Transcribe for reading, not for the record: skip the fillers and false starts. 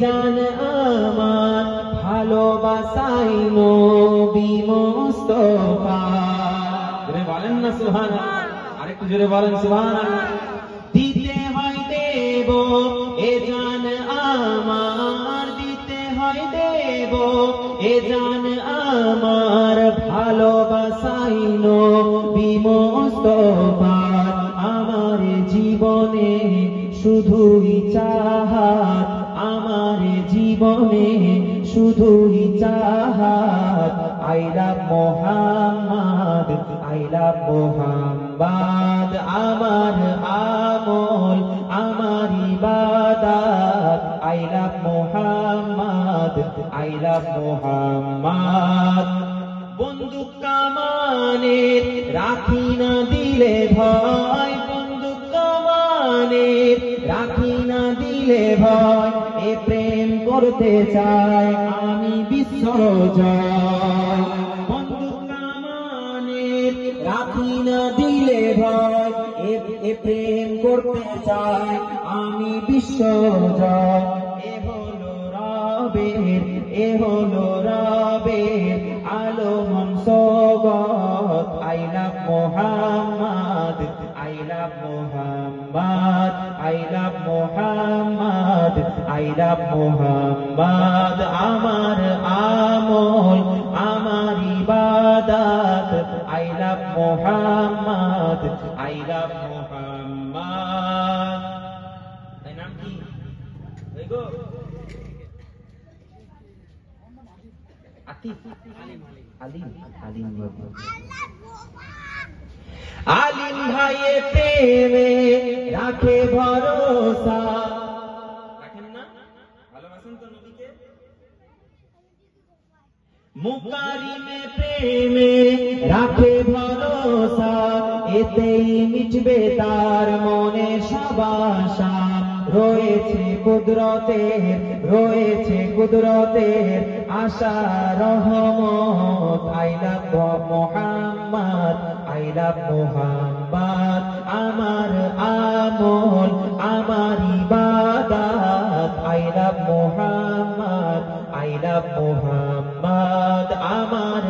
জান আমার ভালোবাসাই নবী মুস্তাফা। জোরে বলেন না সুবহানাল্লাহ, আরেকটু জোরে বলেন সুবহানাল্লাহ। দিতে হয় দেব এ জান আমার, দিতে হয় দেব এ জান আমার ভালোবাসাই নবী মুস্তাফা। আমার জীবনে শুধুই চাহাত, আমার জীবনে শুধুই Chahat. I love Mohammad, I love Mohammad. আমার আমল আমার ইবাদত, I love Mohammad, I love Mohammad. বন্দুক কামানের রাখি না দিলে ভয়, বন্দুক কামানের রাখি না দিলে ভয়। এ প্রেম করতে চাই আমি বিশ্বজয়। বন্দুক কামানের রাখি না দিলে ভয়, এ প্রেম করতে চাই আমি বিশ্বজয়। এ হলো রবের, এ হলো রবের আলম সগত। I love Mohammad, I love Mohammad, I love Mohammad, I love Mohammad. আমার আমল আমার ইবাদত, I love Mohammad, I love Mohammad. তাই নাম কি? আলিম ভাইয়ে প্রেমে রাখে ভরসা। রাখেন না? ভালোবাসেন তো নবীকে? মুকারিমে প্রেমে রাখে ভরসা, এতেই মিটবে তার মনে সব আশা। রয়েছে কুদরতের, রয়েছে কুদরতের আশা রহমত। I love Mohammad, I love Mohammad. আমার আমল আমার ইবাদত, I love Mohammad, I love Mohammad. আমার